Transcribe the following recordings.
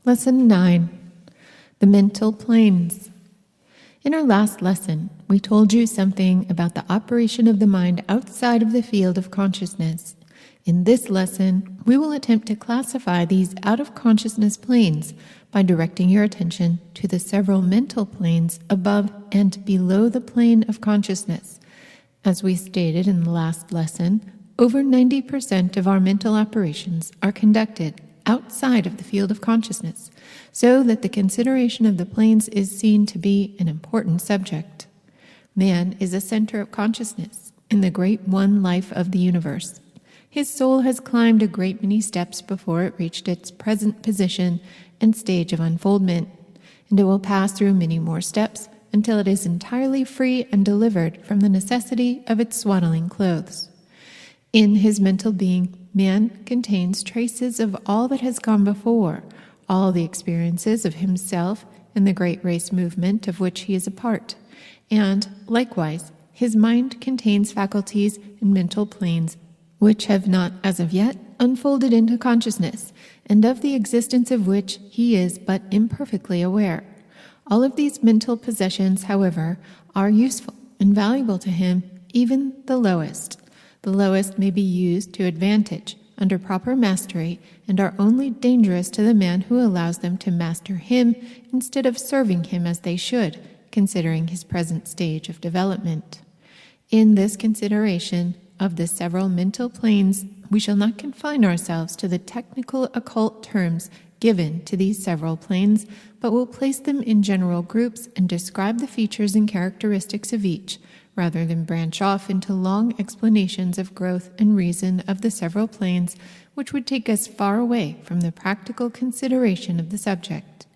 Lesson 9. The Mental Planes. In our last lesson, we told you something about the operation of the mind outside of the field of consciousness. In this lesson, we will attempt to classify these out-of-consciousness planes by directing your attention to the several mental planes above and below the plane of consciousness. As we stated in the last lesson, over 90% of our mental operations are conducted outside of the field of consciousness, so that the consideration of the planes is seen to be an important subject. Man is a center of consciousness in the great one life of the universe. His soul has climbed a great many steps before it reached its present position and stage of unfoldment, and it will pass through many more steps until it is entirely free and delivered from the necessity of its swaddling clothes. In his mental being, man contains traces of all that has gone before, all the experiences of himself and the great race movement of which he is a part, and, likewise, his mind contains faculties and mental planes which have not, as of yet, unfolded into consciousness, and of the existence of which he is but imperfectly aware. All of these mental possessions, however, are useful and valuable to him, even the lowest. The lowest may be used to advantage under proper mastery and are only dangerous to the man who allows them to master him instead of serving him as they should, considering his present stage of development. In this consideration of the several mental planes, we shall not confine ourselves to the technical occult terms given to these several planes, but will place them in general groups and describe the features and characteristics of each, rather than branch off into long explanations of growth and reason of the several planes, which would take us far away from the practical consideration of the subject.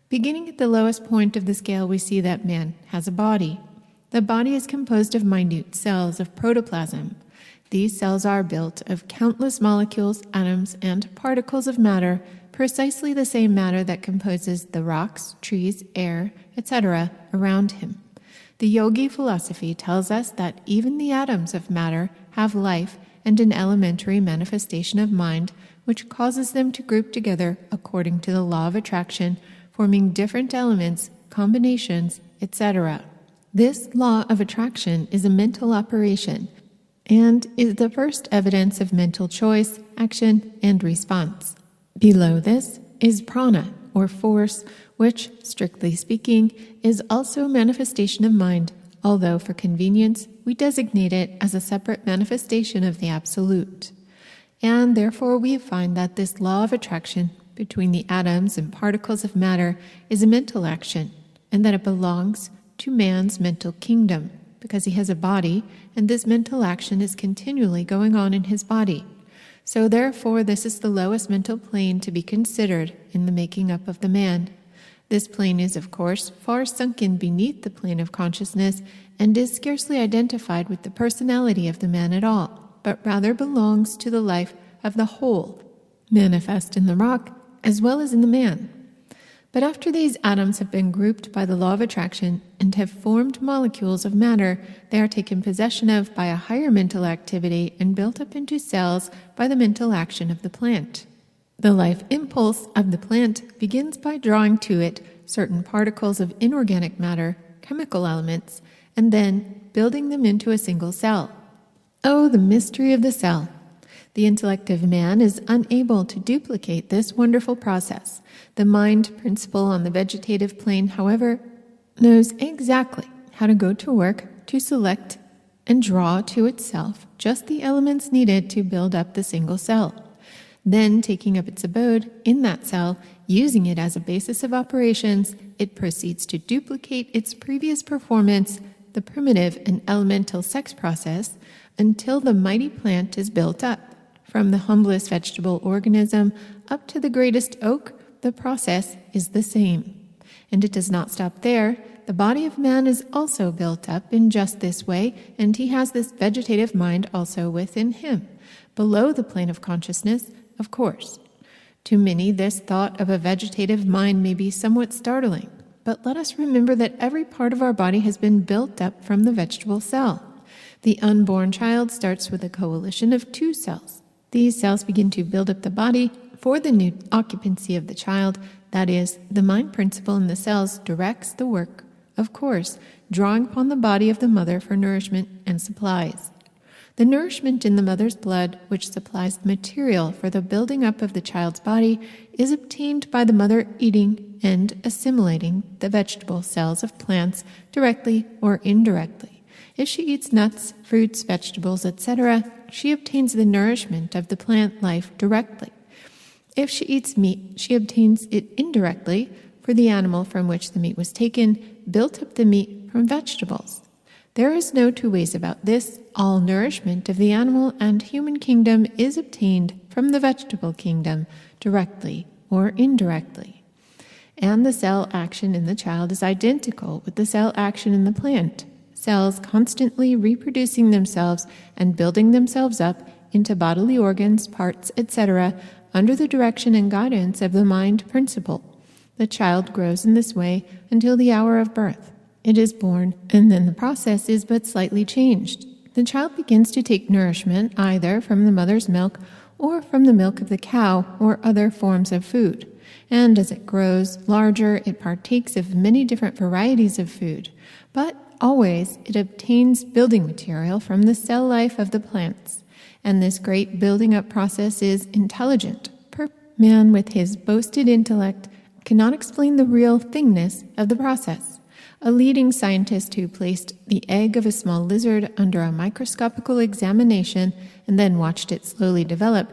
Beginning at the lowest point of the scale, we see that man has a body. The body is composed of minute cells of protoplasm. These cells are built of countless molecules, atoms, and particles of matter, precisely the same matter that composes the rocks, trees, air, etc. around him. The Yogi philosophy tells us that even the atoms of matter have life and an elementary manifestation of mind, which causes them to group together according to the law of attraction, forming different elements, combinations, etc. This law of attraction is a mental operation and is the first evidence of mental choice, action, and response. Below this is prana, or force, which, strictly speaking, is also a manifestation of mind, although for convenience we designate it as a separate manifestation of the Absolute. And therefore we find that this law of attraction between the atoms and particles of matter is a mental action, and that it belongs to man's mental kingdom, because he has a body, and this mental action is continually going on in his body. So therefore this is the lowest mental plane to be considered in the making up of the man. This plane is, of course, far sunken beneath the plane of consciousness and is scarcely identified with the personality of the man at all, but rather belongs to the life of the whole, manifest in the rock as well as in the man. But after these atoms have been grouped by the law of attraction and have formed molecules of matter, they are taken possession of by a higher mental activity and built up into cells by the mental action of the plant. The life impulse of the plant begins by drawing to it certain particles of inorganic matter, chemical elements, and then building them into a single cell. Oh, the mystery of the cell! The intellect of man is unable to duplicate this wonderful process. The mind principle on the vegetative plane, however, knows exactly how to go to work to select and draw to itself just the elements needed to build up the single cell. Then, taking up its abode in that cell, using it as a basis of operations, it proceeds to duplicate its previous performance, the primitive and elemental sex process, until the mighty plant is built up. From the humblest vegetable organism up to the greatest oak, the process is the same. And it does not stop there. The body of man is also built up in just this way, and he has this vegetative mind also within him, below the plane of consciousness, of course. To many, this thought of a vegetative mind may be somewhat startling, but let us remember that every part of our body has been built up from the vegetable cell. The unborn child starts with a coalition of two cells. These cells begin to build up the body, for the new occupancy of the child, that is, the mind principle in the cells directs the work, of course, drawing upon the body of the mother for nourishment and supplies. The nourishment in the mother's blood, which supplies the material for the building up of the child's body, is obtained by the mother eating and assimilating the vegetable cells of plants directly or indirectly. If she eats nuts, fruits, vegetables, etc., she obtains the nourishment of the plant life directly. If she eats meat, she obtains it indirectly, for the animal from which the meat was taken built up the meat from vegetables. There is no two ways about this. All nourishment of the animal and human kingdom is obtained from the vegetable kingdom, directly or indirectly. And the cell action in the child is identical with the cell action in the plant, cells constantly reproducing themselves and building themselves up into bodily organs, parts, etc., under the direction and guidance of the mind principle. The child grows in this way until the hour of birth. It is born, and then the process is but slightly changed. The child begins to take nourishment either from the mother's milk or from the milk of the cow or other forms of food. And as it grows larger, it partakes of many different varieties of food. But always it obtains building material from the cell life of the plants. And this great building up process is intelligent. Man, with his boasted intellect, cannot explain the real thingness of the process. A leading scientist who placed the egg of a small lizard under a microscopical examination and then watched it slowly develop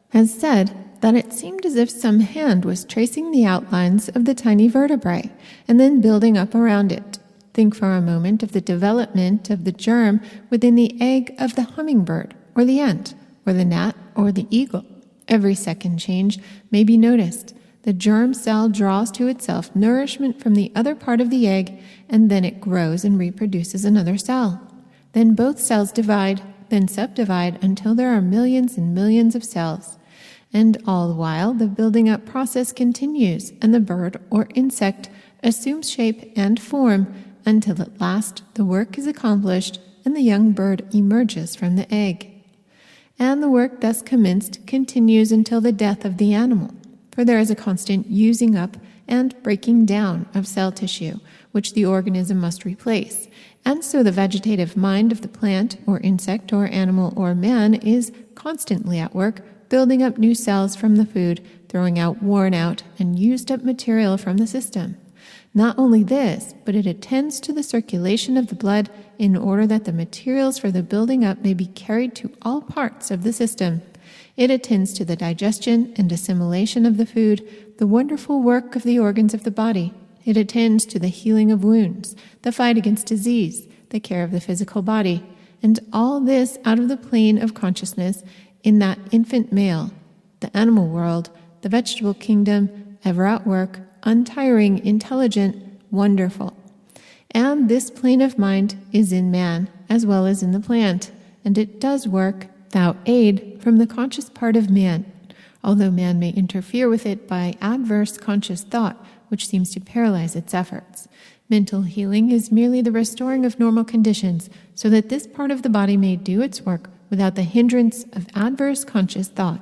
has said that it seemed as if some hand was tracing the outlines of the tiny vertebrae and then building up around it. Think for a moment of the development of the germ within the egg of the hummingbird or the ant or the gnat or the eagle. Every second change may be noticed. The germ cell draws to itself nourishment from the other part of the egg, and then it grows and reproduces another cell. Then both cells divide, then subdivide until there are millions and millions of cells. And all the while, the building up process continues, and the bird or insect assumes shape and form until at last the work is accomplished and the young bird emerges from the egg. And the work thus commenced continues until the death of the animal. For there is a constant using up and breaking down of cell tissue, which the organism must replace. And so the vegetative mind of the plant or insect or animal or man is constantly at work, building up new cells from the food, throwing out worn out and used up material from the system. Not only this, but it attends to the circulation of the blood in order that the materials for the building up may be carried to all parts of the system. It attends to the digestion and assimilation of the food, the wonderful work of the organs of the body. It attends to the healing of wounds, the fight against disease, the care of the physical body, and all this out of the plane of consciousness in that infant male, the animal world, the vegetable kingdom, ever at work, untiring, intelligent, wonderful. And this plane of mind is in man as well as in the plant, and it does work without aid from the conscious part of man, although man may interfere with it by adverse conscious thought, which seems to paralyze its efforts. Mental healing is merely the restoring of normal conditions so that this part of the body may do its work without the hindrance of adverse conscious thought.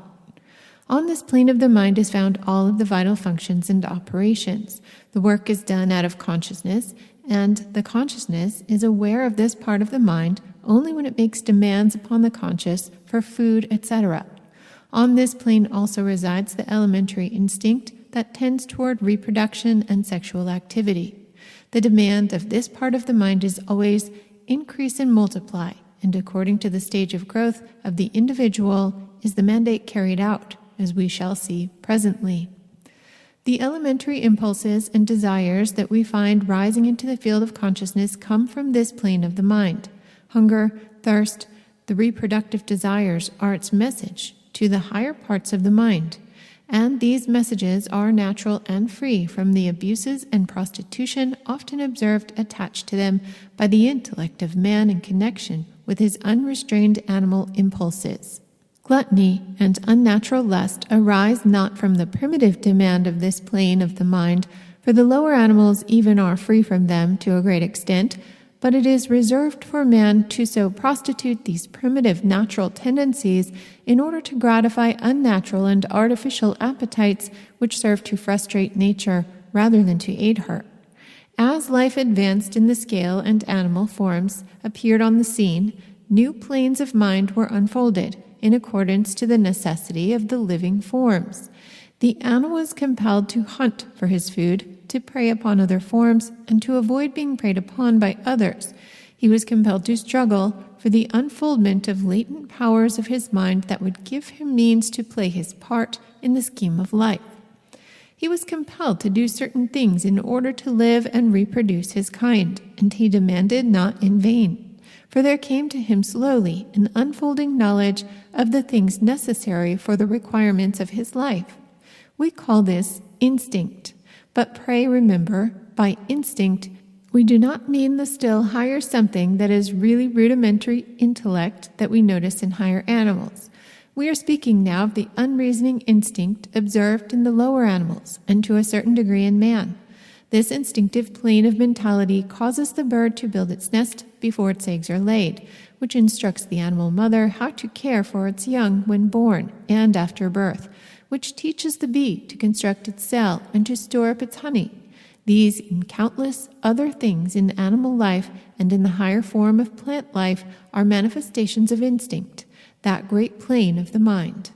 On this plane of the mind is found all of the vital functions and operations. The work is done out of consciousness, and the consciousness is aware of this part of the mind only when it makes demands upon the conscious for food, etc. On this plane also resides the elementary instinct that tends toward reproduction and sexual activity. The demand of this part of the mind is always increase and multiply, and according to the stage of growth of the individual is the mandate carried out, as we shall see presently. The elementary impulses and desires that we find rising into the field of consciousness come from this plane of the mind. Hunger, thirst, the reproductive desires are its message to the higher parts of the mind, and these messages are natural and free from the abuses and prostitution often observed attached to them by the intellect of man in connection with his unrestrained animal impulses. Gluttony and unnatural lust arise not from the primitive demand of this plane of the mind, for the lower animals even are free from them to a great extent, but it is reserved for man to so prostitute these primitive natural tendencies in order to gratify unnatural and artificial appetites which serve to frustrate nature rather than to aid her. As life advanced in the scale and animal forms appeared on the scene, new planes of mind were unfolded in accordance to the necessity of the living forms. The animal was compelled to hunt for his food, to prey upon other forms, and to avoid being preyed upon by others. He was compelled to struggle for the unfoldment of latent powers of his mind that would give him means to play his part in the scheme of life. He was compelled to do certain things in order to live and reproduce his kind, and he demanded not in vain, for there came to him slowly an unfolding knowledge of the things necessary for the requirements of his life. We call this instinct. But pray remember, by instinct, we do not mean the still higher something that is really rudimentary intellect that we notice in higher animals. We are speaking now of the unreasoning instinct observed in the lower animals and to a certain degree in man. This instinctive plane of mentality causes the bird to build its nest before its eggs are laid, which instructs the animal mother how to care for its young when born and after birth, which teaches the bee to construct its cell and to store up its honey. These and countless other things in animal life and in the higher form of plant life are manifestations of instinct, that great plane of the mind.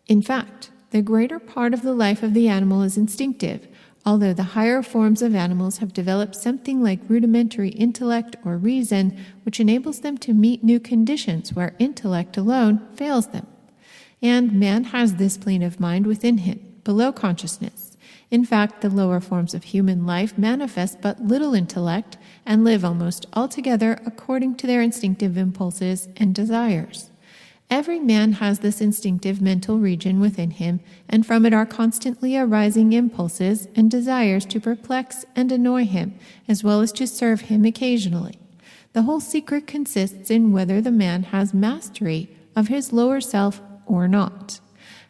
In fact, the greater part of the life of the animal is instinctive, although the higher forms of animals have developed something like rudimentary intellect or reason, which enables them to meet new conditions where intellect alone fails them. And man has this plane of mind within him, below consciousness. In fact, the lower forms of human life manifest but little intellect and live almost altogether according to their instinctive impulses and desires. Every man has this instinctive mental region within him, and from it are constantly arising impulses and desires to perplex and annoy him, as well as to serve him occasionally. The whole secret consists in whether the man has mastery of his lower self or not.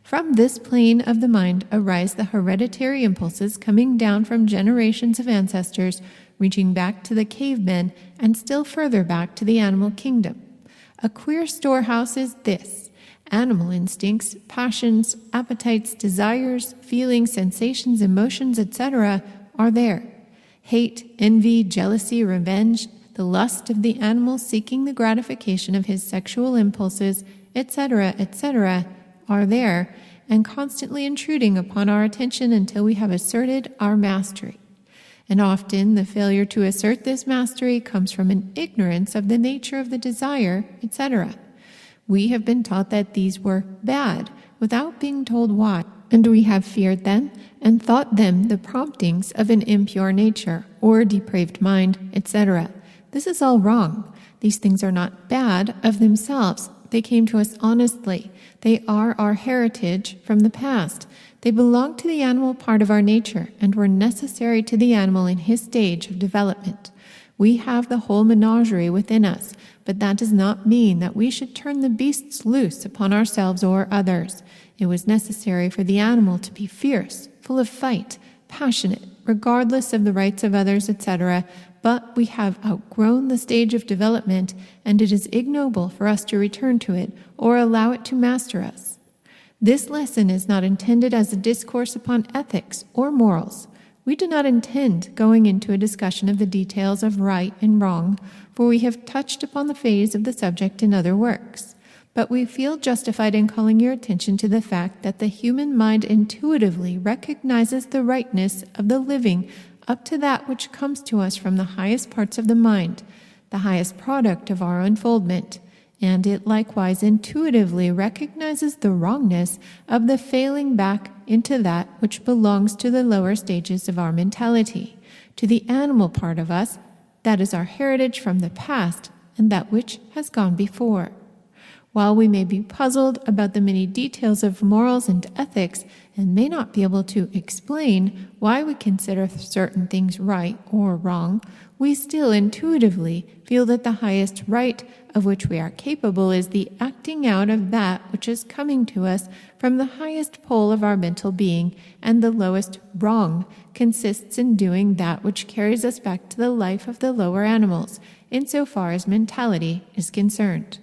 From this plane of the mind arise the hereditary impulses coming down from generations of ancestors, reaching back to the cavemen and still further back to the animal kingdom. A queer storehouse is this. Animal instincts, passions, appetites, desires, feelings, sensations, emotions, etc. are there. Hate, envy, jealousy, revenge, the lust of the animal seeking the gratification of his sexual impulses, etc., etc., are there and constantly intruding upon our attention until we have asserted our mastery. And often the failure to assert this mastery comes from an ignorance of the nature of the desire, etc. We have been taught that these were bad without being told why, and we have feared them and thought them the promptings of an impure nature or depraved mind, etc. This is all wrong. These things are not bad of themselves. They came to us honestly. They are our heritage from the past. They belong to the animal part of our nature and were necessary to the animal in his stage of development. We have the whole menagerie within us, but that does not mean that we should turn the beasts loose upon ourselves or others. It was necessary for the animal to be fierce, full of fight, passionate, regardless of the rights of others, etc., but we have outgrown the stage of development, and it is ignoble for us to return to it or allow it to master us. This lesson is not intended as a discourse upon ethics or morals. We do not intend going into a discussion of the details of right and wrong, for we have touched upon the phase of the subject in other works. But we feel justified in calling your attention to the fact that the human mind intuitively recognizes the rightness of the living up to that which comes to us from the highest parts of the mind, the highest product of our unfoldment, and it likewise intuitively recognizes the wrongness of the failing back into that which belongs to the lower stages of our mentality, to the animal part of us, that is our heritage from the past and that which has gone before. While we may be puzzled about the many details of morals and ethics and may not be able to explain why we consider certain things right or wrong, we still intuitively feel that the highest right of which we are capable is the acting out of that which is coming to us from the highest pole of our mental being, and the lowest wrong consists in doing that which carries us back to the life of the lower animals, insofar as mentality is concerned.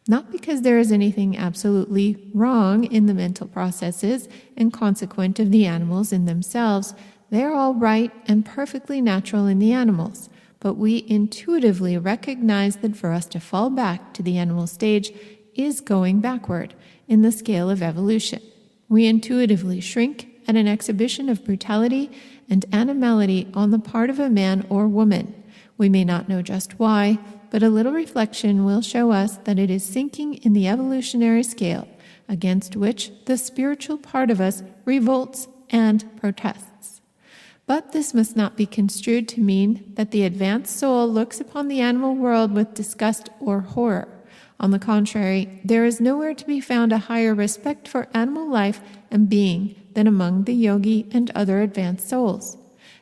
Not because there is anything absolutely wrong in the mental processes and consequent of the animals in themselves. They are all right and perfectly natural in the animals, but we intuitively recognize that for us to fall back to the animal stage is going backward in the scale of evolution. We intuitively shrink at an exhibition of brutality and animality on the part of a man or woman. We may not know just why, but a little reflection will show us that it is sinking in the evolutionary scale, against which the spiritual part of us revolts and protests. But this must not be construed to mean that the advanced soul looks upon the animal world with disgust or horror. On the contrary, there is nowhere to be found a higher respect for animal life and being than among the yogi and other advanced souls.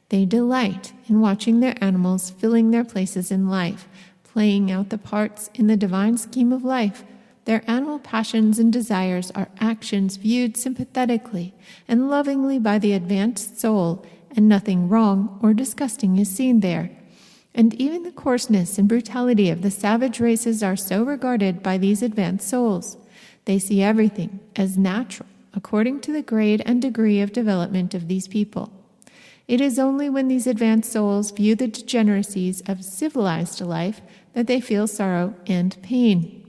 They delight in watching their animals filling their places in life, playing out the parts in the divine scheme of life. Their animal passions and desires are actions viewed sympathetically and lovingly by the advanced soul, and nothing wrong or disgusting is seen there. And even the coarseness and brutality of the savage races are so regarded by these advanced souls. They see everything as natural, according to the grade and degree of development of these people. It is only when these advanced souls view the degeneracies of civilized life that they feel sorrow and pain.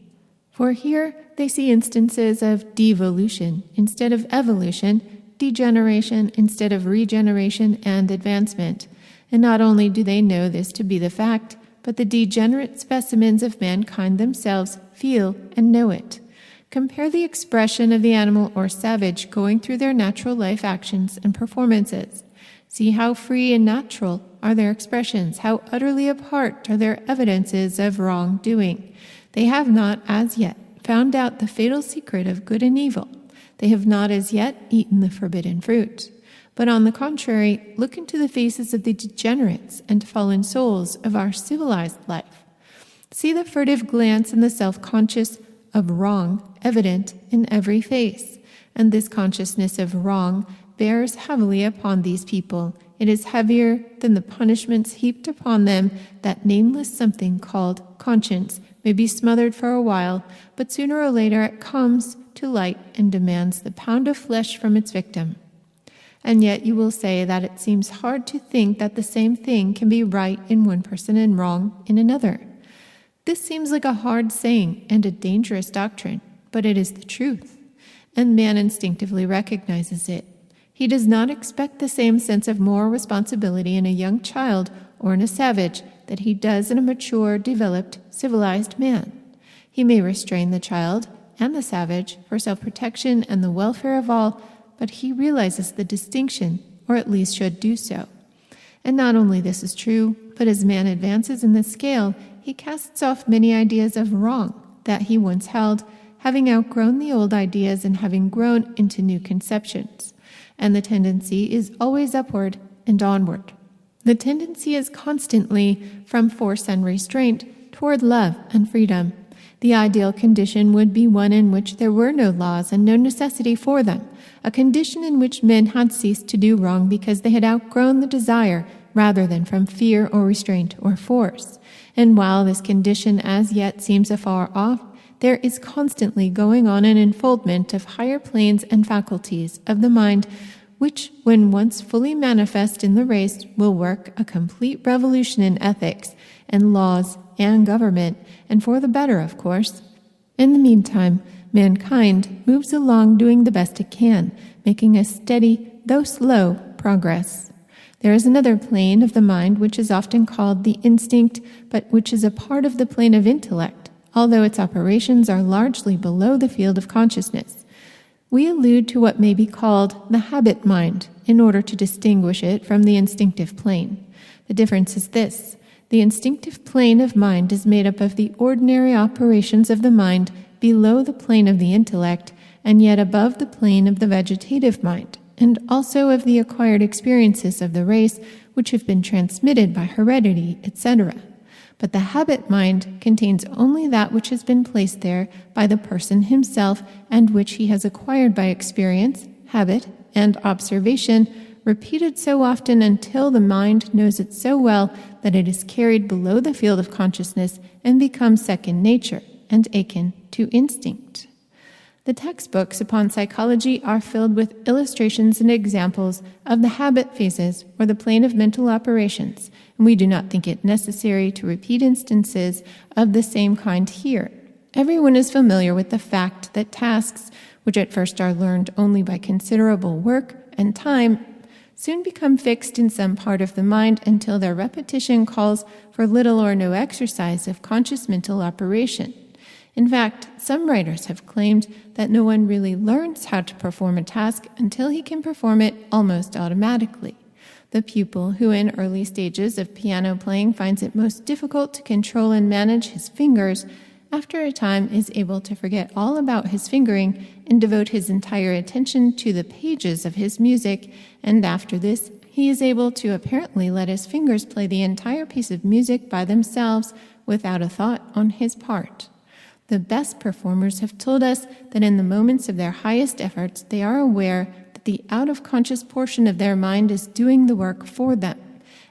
For here they see instances of devolution instead of evolution, degeneration instead of regeneration and advancement. And not only do they know this to be the fact, but the degenerate specimens of mankind themselves feel and know it. Compare the expression of the animal or savage going through their natural life actions and performances. See how free and natural are their expressions, how utterly apart are their evidences of wrongdoing. They have not, as yet, found out the fatal secret of good and evil. They have not, as yet, eaten the forbidden fruit. But on the contrary, look into the faces of the degenerates and fallen souls of our civilized life. See the furtive glance and the self-conscious of wrong evident in every face. And this consciousness of wrong bears heavily upon these people. It is heavier than the punishments heaped upon them. That nameless something called conscience may be smothered for a while, but sooner or later it comes to light and demands the pound of flesh from its victim. And yet you will say that it seems hard to think that the same thing can be right in one person and wrong in another. This seems like a hard saying and a dangerous doctrine, but it is the truth, and man instinctively recognizes it. He does not expect the same sense of moral responsibility in a young child or in a savage that he does in a mature, developed, civilized man. He may restrain the child and the savage for self-protection and the welfare of all, but he realizes the distinction, or at least should do so. And not only this is true, but as man advances in the scale, he casts off many ideas of wrong that he once held, having outgrown the old ideas and having grown into new conceptions. And the tendency is always upward and onward. The tendency is constantly from force and restraint toward love and freedom. The ideal condition would be one in which there were no laws and no necessity for them, a condition in which men had ceased to do wrong because they had outgrown the desire rather than from fear or restraint or force. And while this condition as yet seems afar off, there is constantly going on an unfoldment of higher planes and faculties of the mind, which, when once fully manifest in the race, will work a complete revolution in ethics and laws and government, and for the better, of course. In the meantime, mankind moves along doing the best it can, making a steady, though slow, progress. There is another plane of the mind which is often called the instinct, but which is a part of the plane of intellect, although its operations are largely below the field of consciousness. We allude to what may be called the habit mind in order to distinguish it from the instinctive plane. The difference is this: the instinctive plane of mind is made up of the ordinary operations of the mind below the plane of the intellect, and yet above the plane of the vegetative mind, and also of the acquired experiences of the race which have been transmitted by heredity, etc. But the habit mind contains only that which has been placed there by the person himself and which he has acquired by experience, habit, and observation repeated so often until the mind knows it so well that it is carried below the field of consciousness and becomes second nature and akin to instinct. The textbooks upon psychology are filled with illustrations and examples of the habit phases or the plane of mental operations, and we do not think it necessary to repeat instances of the same kind here. Everyone is familiar with the fact that tasks, which at first are learned only by considerable work and time, soon become fixed in some part of the mind until their repetition calls for little or no exercise of conscious mental operation. In fact, some writers have claimed that no one really learns how to perform a task until he can perform it almost automatically. The pupil who in early stages of piano playing finds it most difficult to control and manage his fingers, after a time is able to forget all about his fingering and devote his entire attention to the pages of his music, and after this he is able to apparently let his fingers play the entire piece of music by themselves without a thought on his part. The best performers have told us that in the moments of their highest efforts, they are aware that the out-of-conscious portion of their mind is doing the work for them,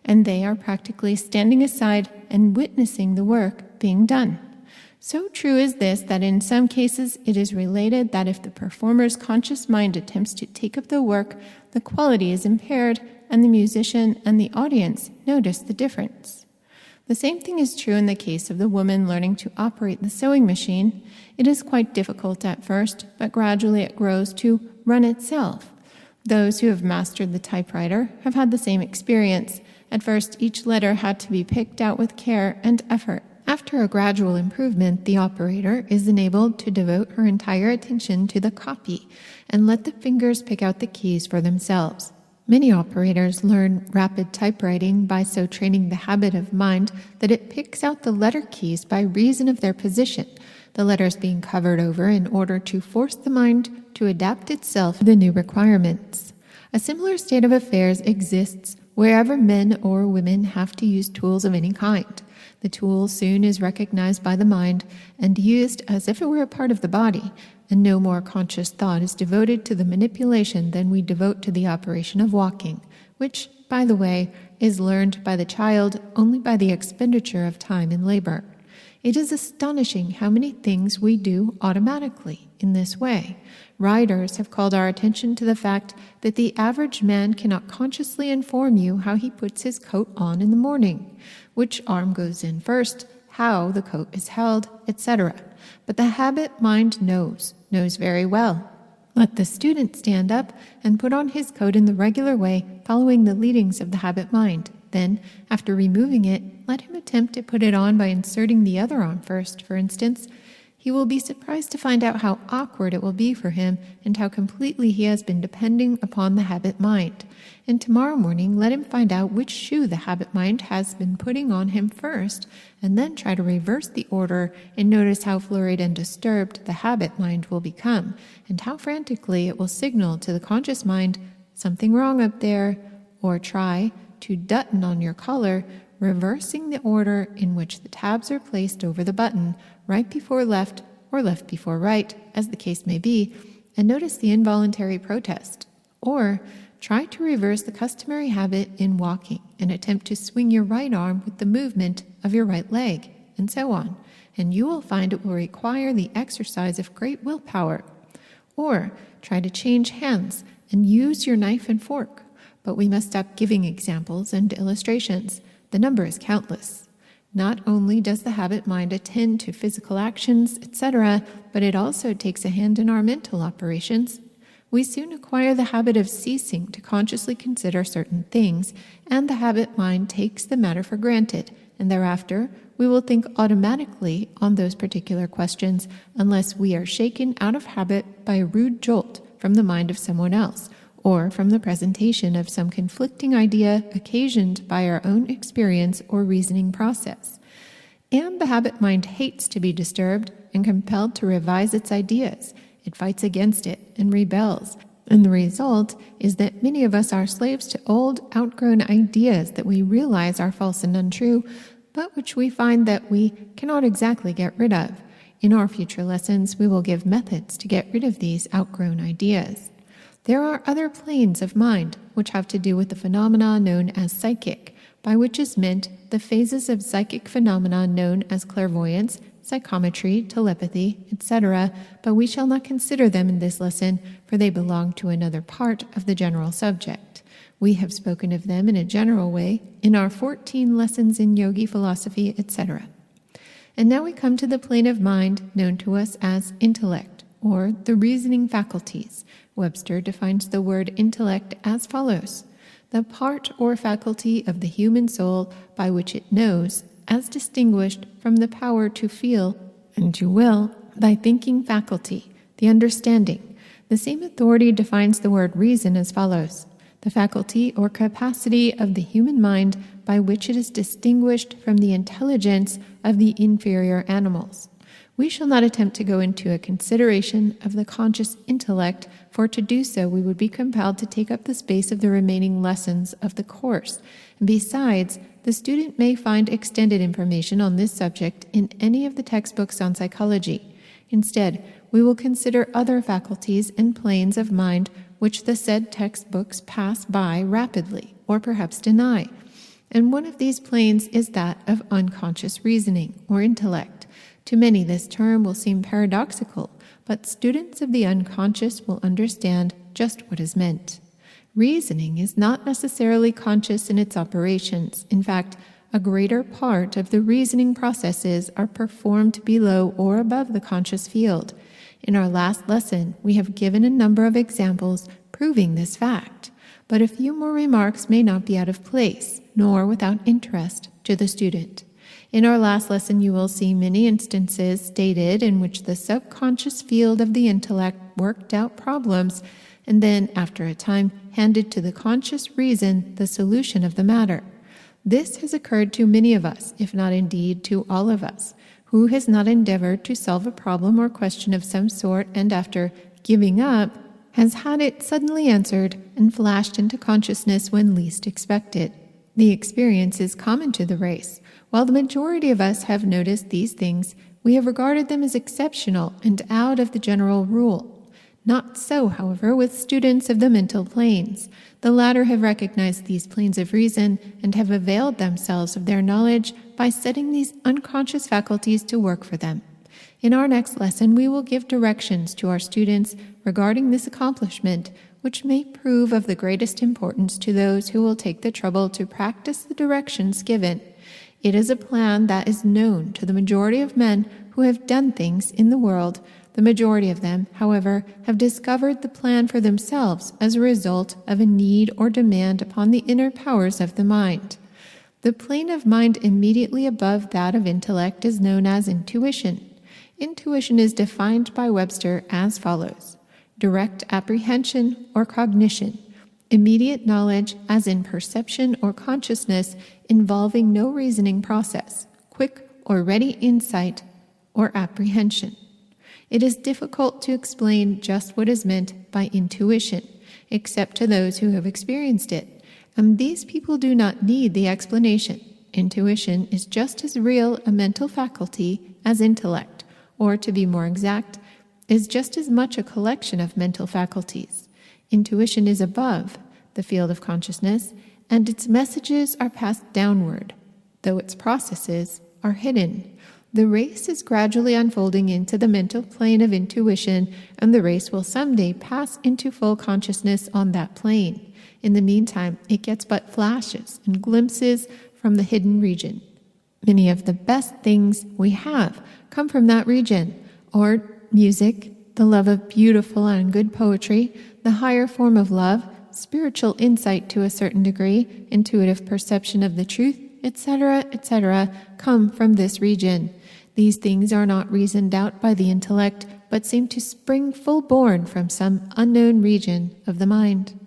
and they are practically standing aside and witnessing the work being done. So true is this that in some cases it is related that if the performer's conscious mind attempts to take up the work, the quality is impaired, and the musician and the audience notice the difference. The same thing is true in the case of the woman learning to operate the sewing machine. It is quite difficult at first, but gradually it grows to run itself. Those who have mastered the typewriter have had the same experience. At first, each letter had to be picked out with care and effort. After a gradual improvement, the operator is enabled to devote her entire attention to the copy and let the fingers pick out the keys for themselves. Many operators learn rapid typewriting by so training the habit of mind that it picks out the letter keys by reason of their position, the letters being covered over in order to force the mind to adapt itself to the new requirements. A similar state of affairs exists wherever men or women have to use tools of any kind. The tool soon is recognized by the mind and used as if it were a part of the body, and no more conscious thought is devoted to the manipulation than we devote to the operation of walking, which, by the way, is learned by the child only by the expenditure of time and labor. It is astonishing how many things we do automatically in this way. Writers have called our attention to the fact that the average man cannot consciously inform you how he puts his coat on in the morning, which arm goes in first, how the coat is held, etc. But the habit mind knows very well. Let the student stand up and put on his coat in the regular way, following the leadings of the habit mind. Then, after removing it, let him attempt to put it on by inserting the other arm first, for instance. He will be surprised to find out how awkward it will be for him and how completely he has been depending upon the habit mind. And tomorrow morning, let him find out which shoe the habit mind has been putting on him first, and then try to reverse the order and notice how flurried and disturbed the habit mind will become, and how frantically it will signal to the conscious mind, "Something wrong up there," or try to button on your collar, reversing the order in which the tabs are placed over the button, right before left or left before right, as the case may be, and notice the involuntary protest. Or try to reverse the customary habit in walking and attempt to swing your right arm with the movement of your right leg, and so on, and you will find it will require the exercise of great willpower. Or try to change hands and use your knife and fork. But we must stop giving examples and illustrations. The number is countless. Not only does the habit mind attend to physical actions, etc., but it also takes a hand in our mental operations. We soon acquire the habit of ceasing to consciously consider certain things, and the habit mind takes the matter for granted, and thereafter we will think automatically on those particular questions unless we are shaken out of habit by a rude jolt from the mind of someone else, or from the presentation of some conflicting idea occasioned by our own experience or reasoning process. And the habit mind hates to be disturbed and compelled to revise its ideas. It fights against it and rebels. And the result is that many of us are slaves to old, outgrown ideas that we realize are false and untrue, but which we find that we cannot exactly get rid of. In our future lessons, we will give methods to get rid of these outgrown ideas. There are other planes of mind which have to do with the phenomena known as psychic, by which is meant the phases of psychic phenomena known as clairvoyance, psychometry, telepathy, etc., but we shall not consider them in this lesson, for they belong to another part of the general subject. We have spoken of them in a general way in our 14 lessons in yogi philosophy, etc. And now we come to the plane of mind known to us as intellect, or the reasoning faculties. Webster defines the word intellect as follows: the part or faculty of the human soul by which it knows, as distinguished from the power to feel and to will, thy thinking faculty, the understanding. The same authority defines the word reason as follows: the faculty or capacity of the human mind by which it is distinguished from the intelligence of the inferior animals. We shall not attempt to go into a consideration of the conscious intellect, for to do so we would be compelled to take up the space of the remaining lessons of the course. And besides, the student may find extended information on this subject in any of the textbooks on psychology. Instead, we will consider other faculties and planes of mind which the said textbooks pass by rapidly, or perhaps deny. And one of these planes is that of unconscious reasoning, or intellect. To many this term will seem paradoxical, but students of the unconscious will understand just what is meant. Reasoning is not necessarily conscious in its operations. In fact, a greater part of the reasoning processes are performed below or above the conscious field. In our last lesson, we have given a number of examples proving this fact, but a few more remarks may not be out of place, nor without interest to the student. In our last lesson, you will see many instances stated in which the subconscious field of the intellect worked out problems and then, after a time, handed to the conscious reason the solution of the matter. This has occurred to many of us, if not indeed to all of us. Who has not endeavored to solve a problem or question of some sort and after giving up, has had it suddenly answered and flashed into consciousness when least expected? The experience is common to the race. While the majority of us have noticed these things, we have regarded them as exceptional and out of the general rule. Not so, however, with students of the mental planes. The latter have recognized these planes of reason and have availed themselves of their knowledge by setting these unconscious faculties to work for them. In our next lesson, we will give directions to our students regarding this accomplishment, which may prove of the greatest importance to those who will take the trouble to practice the directions given. It is a plan that is known to the majority of men who have done things in the world. The majority of them, however, have discovered the plan for themselves as a result of a need or demand upon the inner powers of the mind. The plane of mind immediately above that of intellect is known as intuition. Intuition is defined by Webster as follows: direct apprehension or cognition, immediate knowledge as in perception or consciousness involving no reasoning process, quick or ready insight or apprehension. It is difficult to explain just what is meant by intuition, except to those who have experienced it, and these people do not need the explanation. Intuition is just as real a mental faculty as intellect, or to be more exact, is just as much a collection of mental faculties. Intuition is above the field of consciousness, and its messages are passed downward, though its processes are hidden. The race is gradually unfolding into the mental plane of intuition, and the race will someday pass into full consciousness on that plane. In the meantime, it gets but flashes and glimpses from the hidden region. Many of the best things we have come from that region: art, music, the love of beautiful and good poetry, the higher form of love, spiritual insight to a certain degree, intuitive perception of the truth, etc., etc., come from this region. These things are not reasoned out by the intellect, but seem to spring full-born from some unknown region of the mind.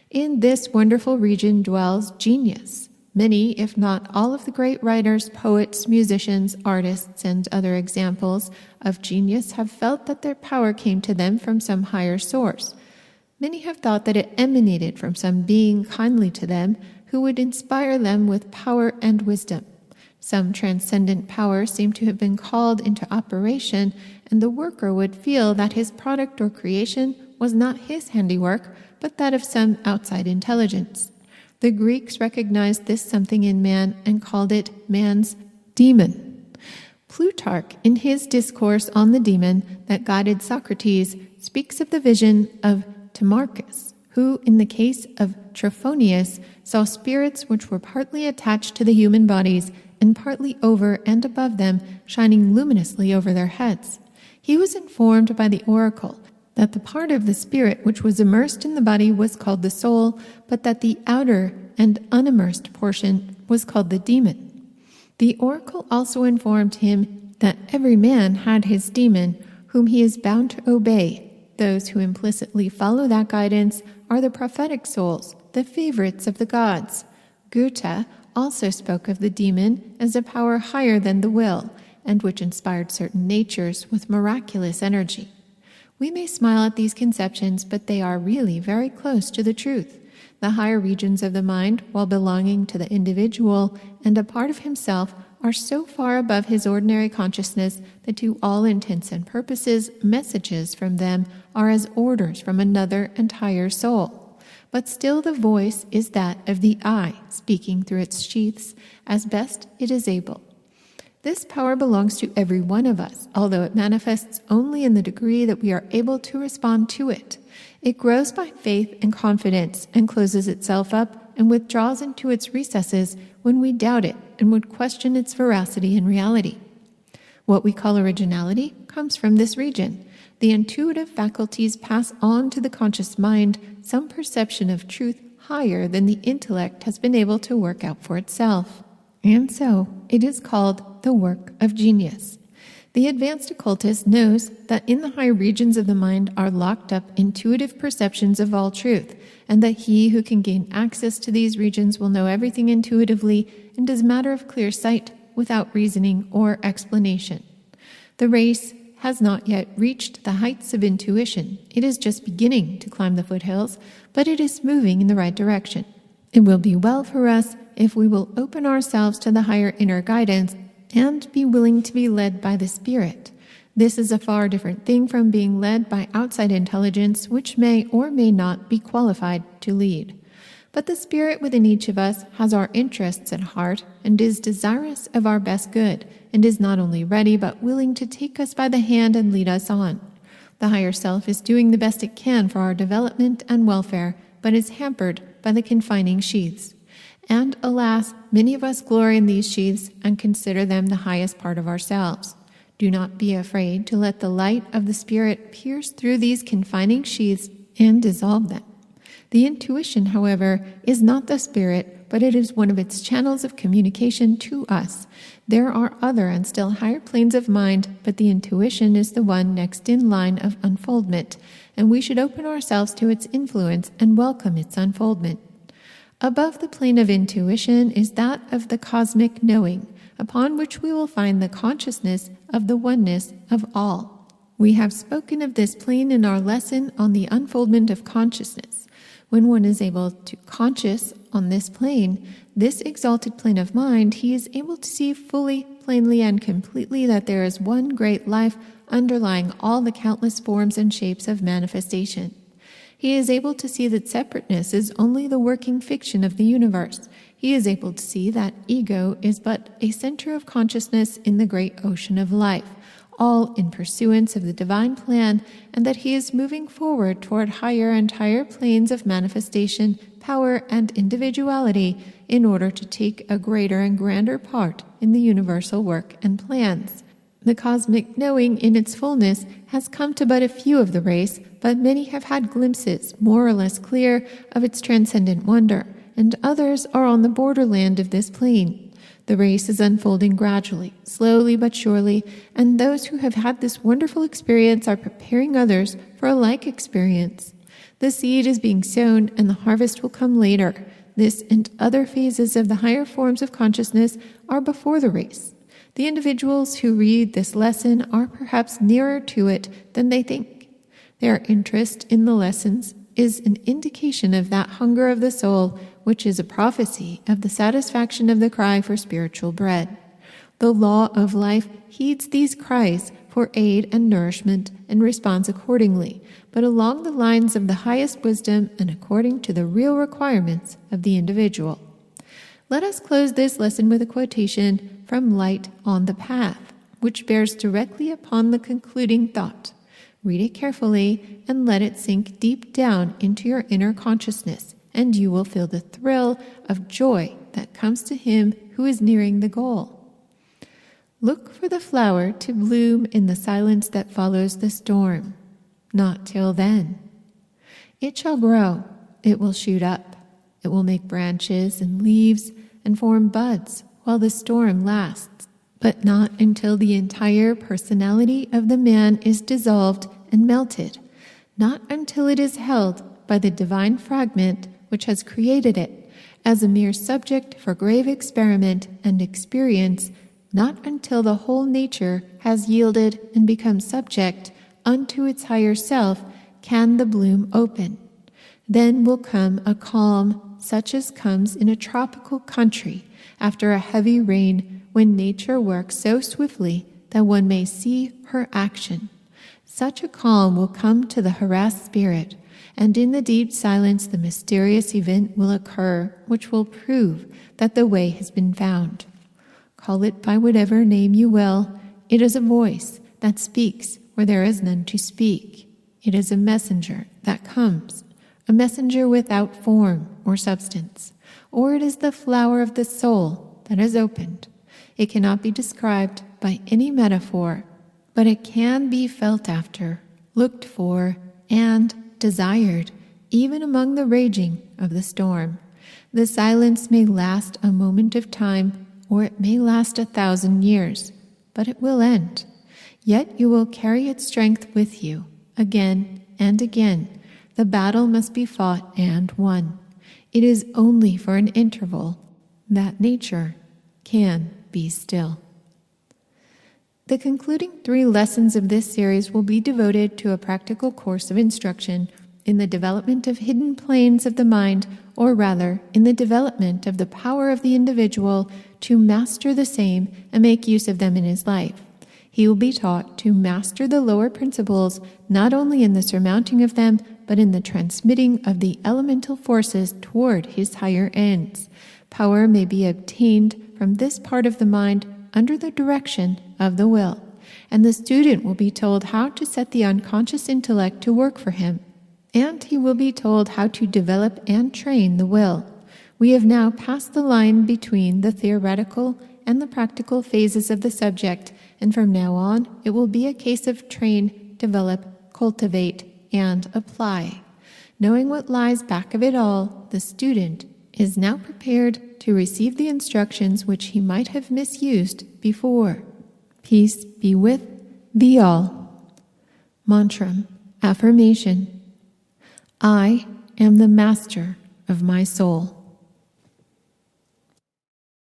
In this wonderful region dwells genius. Many, if not all of the great writers, poets, musicians, artists, and other examples of genius have felt that their power came to them from some higher source. Many have thought that it emanated from some being kindly to them who would inspire them with power and wisdom. Some transcendent power seemed to have been called into operation, and the worker would feel that his product or creation was not his handiwork, but that of some outside intelligence. The Greeks recognized this something in man and called it man's demon. Plutarch, in his discourse on the demon that guided Socrates, speaks of the vision of Timarchus, who, in the case of Trophonius, saw spirits which were partly attached to the human bodies and partly over and above them, shining luminously over their heads. He was informed by the oracle that the part of the spirit which was immersed in the body was called the soul, but that the outer and unimmersed portion was called the demon. The oracle also informed him that every man had his demon, whom he is bound to obey. Those who implicitly follow that guidance are the prophetic souls, the favorites of the gods. Goethe also spoke of the demon as a power higher than the will, and which inspired certain natures with miraculous energy. We may smile at these conceptions, but they are really very close to the truth. The higher regions of the mind, while belonging to the individual and a part of himself, are so far above his ordinary consciousness that to all intents and purposes, messages from them are as orders from another and higher soul. But still the voice is that of the I, speaking through its sheaths as best it is able. This power belongs to every one of us, although it manifests only in the degree that we are able to respond to it. It grows by faith and confidence and closes itself up and withdraws into its recesses when we doubt it and would question its veracity and reality. What we call originality comes from this region. The intuitive faculties pass on to the conscious mind some perception of truth higher than the intellect has been able to work out for itself. And so, it is called the work of genius. The advanced occultist knows that in the higher regions of the mind are locked up intuitive perceptions of all truth, and that he who can gain access to these regions will know everything intuitively and as matter of clear sight, without reasoning or explanation. The race has not yet reached the heights of intuition. It is just beginning to climb the foothills, but it is moving in the right direction. It will be well for us if we will open ourselves to the higher inner guidance and be willing to be led by the Spirit. This is a far different thing from being led by outside intelligence, which may or may not be qualified to lead. But the Spirit within each of us has our interests at heart and is desirous of our best good, and is not only ready but willing to take us by the hand and lead us on. The higher self is doing the best it can for our development and welfare, but is hampered by the confining sheaths. And alas, many of us glory in these sheaths and consider them the highest part of ourselves. Do not be afraid to let the light of the Spirit pierce through these confining sheaths and dissolve them. The intuition, however, is not the Spirit, but it is one of its channels of communication to us. There are other and still higher planes of mind, but the intuition is the one next in line of unfoldment, and we should open ourselves to its influence and welcome its unfoldment. Above the plane of intuition is that of the cosmic knowing, upon which we will find the consciousness of the oneness of all. We have spoken of this plane in our lesson on the unfoldment of consciousness. When one is able to conscious on this plane, this exalted plane of mind, he is able to see fully, plainly, and completely that there is one great life underlying all the countless forms and shapes of manifestation. He is able to see that separateness is only the working fiction of the universe. He is able to see that ego is but a center of consciousness in the great ocean of life, all in pursuance of the divine plan, and that he is moving forward toward higher and higher planes of manifestation, power, and individuality in order to take a greater and grander part in the universal work and plans. The cosmic knowing in its fullness has come to but a few of the race, but many have had glimpses, more or less clear, of its transcendent wonder, and others are on the borderland of this plane. The race is unfolding gradually, slowly but surely, and those who have had this wonderful experience are preparing others for a like experience. The seed is being sown, and the harvest will come later. This and other phases of the higher forms of consciousness are before the race. The individuals who read this lesson are perhaps nearer to it than they think. Their interest in the lessons is an indication of that hunger of the soul, which is a prophecy of the satisfaction of the cry for spiritual bread. The law of life heeds these cries, for aid and nourishment and responds accordingly, but along the lines of the highest wisdom and according to the real requirements of the individual. Let us close this lesson with a quotation from Light on the Path, which bears directly upon the concluding thought. Read it carefully and let it sink deep down into your inner consciousness, and you will feel the thrill of joy that comes to him who is nearing the goal. Look for the flower to bloom in the silence that follows the storm. Not till then. It shall grow, it will shoot up, it will make branches and leaves and form buds while the storm lasts, but not until the entire personality of the man is dissolved and melted, not until it is held by the divine fragment which has created it as a mere subject for grave experiment and experience, not until the whole nature has yielded and become subject unto its higher self can the bloom open. Then will come a calm such as comes in a tropical country after a heavy rain, when nature works so swiftly that one may see her action. Such a calm will come to the harassed spirit, and in the deep silence the mysterious event will occur which will prove that the way has been found. Call it by whatever name you will, it is a voice that speaks where there is none to speak. It is a messenger that comes, a messenger without form or substance, or it is the flower of the soul that is opened. It cannot be described by any metaphor, but it can be felt after, looked for, and desired, even among the raging of the storm. The silence may last a moment of time, or it may last 1,000 years, but it will end. Yet you will carry its strength with you, again and again. The battle must be fought and won. It is only for an interval that nature can be still. The concluding 3 lessons of this series will be devoted to a practical course of instruction in the development of hidden planes of the mind, or rather, in the development of the power of the individual to master the same and make use of them in his life. He will be taught to master the lower principles, not only in the surmounting of them, but in the transmitting of the elemental forces toward his higher ends. Power may be obtained from this part of the mind under the direction of the will, and the student will be told how to set the unconscious intellect to work for him, and he will be told how to develop and train the will. We have now passed the line between the theoretical and the practical phases of the subject, and from now on it will be a case of train, develop, cultivate, and apply. Knowing what lies back of it all, the student is now prepared to receive the instructions which he might have misused before. Peace be with thee all. Mantram, affirmation. I am the master of my soul.